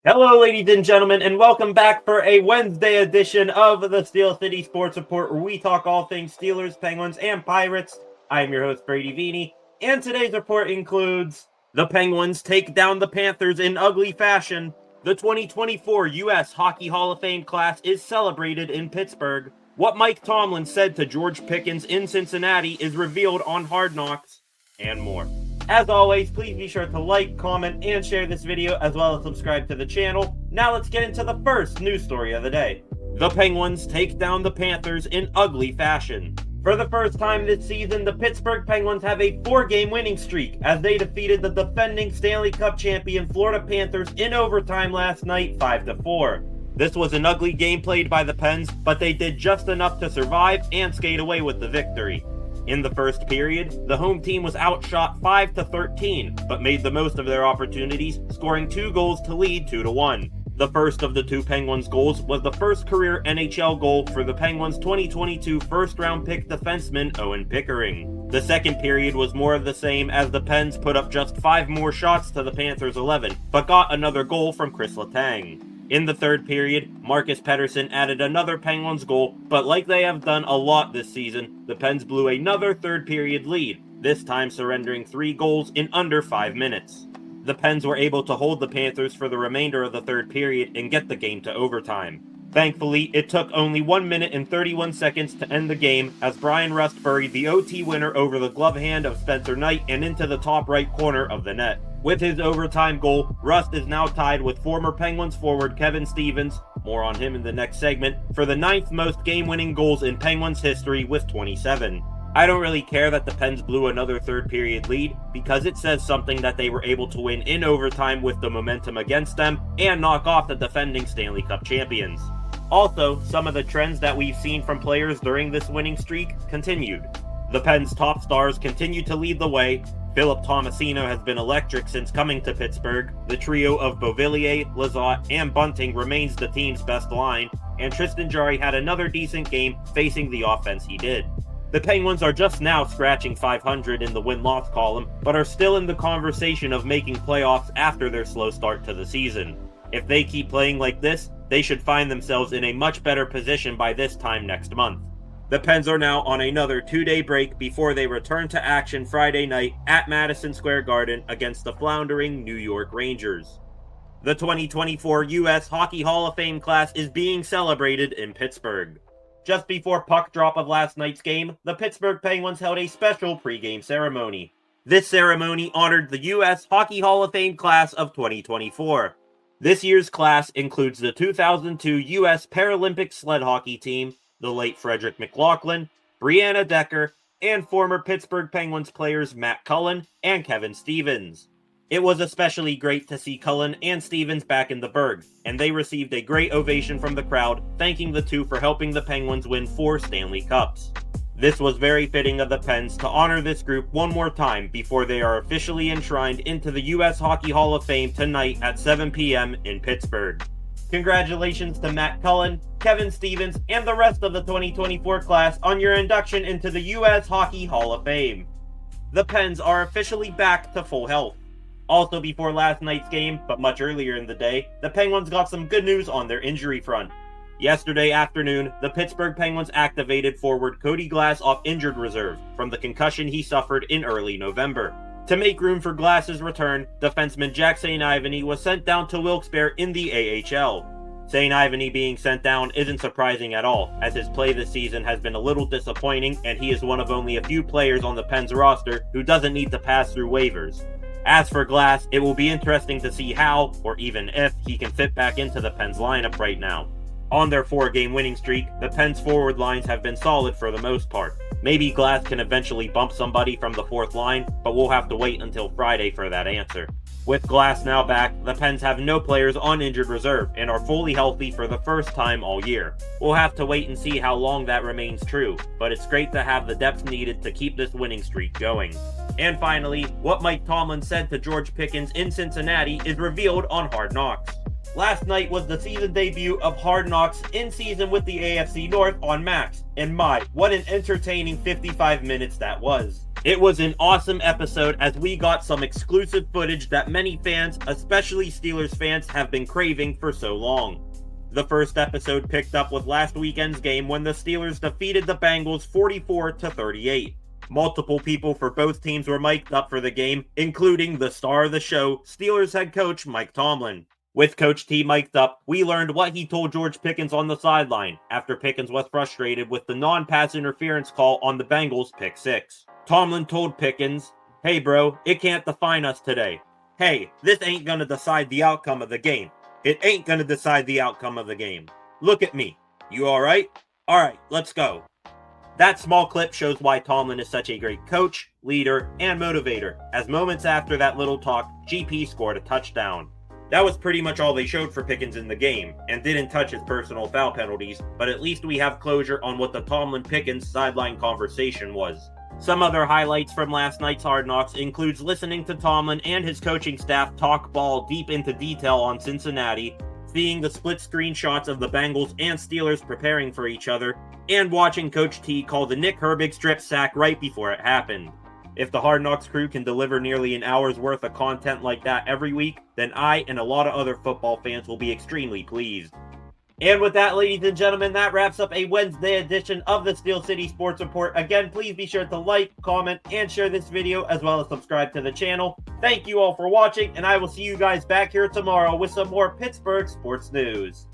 Hello, ladies and gentlemen, and welcome back for a Wednesday edition of the Steel City Sports Report, where we talk all things Steelers, Penguins, and Pirates. I am your host, Brady Vini, and today's report includes the Penguins take down the Panthers in ugly fashion, the 2024 U.S. Hockey Hall of Fame class is celebrated in Pittsburgh, what Mike Tomlin said to George Pickens in Cincinnati is revealed on Hard Knocks, and more. As always, please be sure to like, comment, and share this video, as well as subscribe to the channel. Now let's get into the first news story of the day. The Penguins take down the Panthers in ugly fashion. For the first time this season, the Pittsburgh Penguins have a 4-game winning streak as they defeated the defending Stanley Cup champion Florida Panthers in overtime last night 5-4. This was an ugly game played by the Pens, but they did just enough to survive and skate away with the victory. In the first period, the home team was outshot 5-13, but made the most of their opportunities, scoring 2 goals to lead 2-1. The first of the 2 Penguins goals was the first career NHL goal for the Penguins' 2022 first-round pick defenseman Owen Pickering. The second period was more of the same as the Pens put up just 5 more shots to the Panthers' 11, but got another goal from Chris Letang. In the third period, Marcus Pettersson added another Penguins goal, but like they have done a lot this season, the Pens blew another third period lead, this time surrendering 3 goals in under 5 minutes. The Pens were able to hold the Panthers for the remainder of the third period and get the game to overtime. Thankfully, it took only 1 minute and 31 seconds to end the game as Brian Rust buried the OT winner over the glove hand of Spencer Knight and into the top right corner of the net. With his overtime goal, Rust is now tied with former Penguins forward Kevin Stevens, more on him in the next segment, for the 9th most game-winning goals in Penguins history with 27. I don't really care that the Pens blew another third period lead, because it says something that they were able to win in overtime with the momentum against them and knock off the defending Stanley Cup champions. Also, some of the trends that we've seen from players during this winning streak continued. The Pens' top stars continue to lead the way. Philip Tomasino has been electric since coming to Pittsburgh. The trio of Beauvillier, Lizotte, and Bunting remains the team's best line, and Tristan Jarry had another decent game facing the offense he did. The Penguins are just now scratching 500 in the win-loss column, but are still in the conversation of making playoffs after their slow start to the season. If they keep playing like this, they should find themselves in a much better position by this time next month. The Pens are now on another 2-day break before they return to action Friday night at Madison Square Garden against the floundering New York Rangers. The 2024 U.S. Hockey Hall of Fame class is being celebrated in Pittsburgh. Just before puck drop of last night's game, the Pittsburgh Penguins held a special pregame ceremony. This ceremony honored the U.S. Hockey Hall of Fame class of 2024. This year's class includes the 2002 U.S. Paralympic sled hockey team, the late Frederick McLaughlin, Brianna Decker, and former Pittsburgh Penguins players Matt Cullen and Kevin Stevens. It was especially great to see Cullen and Stevens back in the Burgh, and they received a great ovation from the crowd, thanking the two for helping the Penguins win 4 Stanley Cups. This was very fitting of the Pens to honor this group one more time before they are officially enshrined into the U.S. Hockey Hall of Fame tonight at 7 p.m. in Pittsburgh. Congratulations to Matt Cullen, Kevin Stevens, and the rest of the 2024 class on your induction into the U.S. Hockey Hall of Fame. The Pens are officially back to full health. Also before last night's game, but much earlier in the day, the Penguins got some good news on their injury front. Yesterday afternoon, the Pittsburgh Penguins activated forward Cody Glass off injured reserve from the concussion he suffered in early November. To make room for Glass's return, defenseman Jack St. Ivany was sent down to Wilkes-Barre in the AHL. St. Ivany being sent down isn't surprising at all, as his play this season has been a little disappointing and he is one of only a few players on the Pens roster who doesn't need to pass through waivers. As for Glass, it will be interesting to see how, or even if, he can fit back into the Pens lineup right now. On their 4-game winning streak, the Pens forward lines have been solid for the most part. Maybe Glass can eventually bump somebody from the 4th line, but we'll have to wait until Friday for that answer. With Glass now back, the Pens have no players on injured reserve and are fully healthy for the first time all year. We'll have to wait and see how long that remains true, but it's great to have the depth needed to keep this winning streak going. And finally, what Mike Tomlin said to George Pickens in Cincinnati is revealed on Hard Knocks. Last night was the season debut of Hard Knocks in season with the AFC North on Max, and my, what an entertaining 55 minutes that was. It was an awesome episode as we got some exclusive footage that many fans, especially Steelers fans, have been craving for so long. The first episode picked up with last weekend's game when the Steelers defeated the Bengals 44-38. Multiple people for both teams were mic'd up for the game, including the star of the show, Steelers head coach Mike Tomlin. With Coach T mic'd up, we learned what he told George Pickens on the sideline after Pickens was frustrated with the non-pass interference call on the Bengals' pick six. Tomlin told Pickens, "Hey bro, it can't define us today. Hey, this ain't gonna decide the outcome of the game. It ain't gonna decide the outcome of the game. Look at me. You alright? Alright, let's go." That small clip shows why Tomlin is such a great coach, leader, and motivator, as moments after that little talk, GP scored a touchdown. That was pretty much all they showed for Pickens in the game, and didn't touch his personal foul penalties, but at least we have closure on what the Tomlin-Pickens sideline conversation was. Some other highlights from last night's Hard Knocks includes listening to Tomlin and his coaching staff talk ball deep into detail on Cincinnati, seeing the split screen shots of the Bengals and Steelers preparing for each other, and watching Coach T call the Nick Herbig strip sack right before it happened. If the Hard Knocks crew can deliver nearly an hour's worth of content like that every week, then I and a lot of other football fans will be extremely pleased. And with that, ladies and gentlemen, that wraps up a Wednesday edition of the Steel City Sports Report. Again, please be sure to like, comment, and share this video, as well as subscribe to the channel. Thank you all for watching, and I will see you guys back here tomorrow with some more Pittsburgh sports news.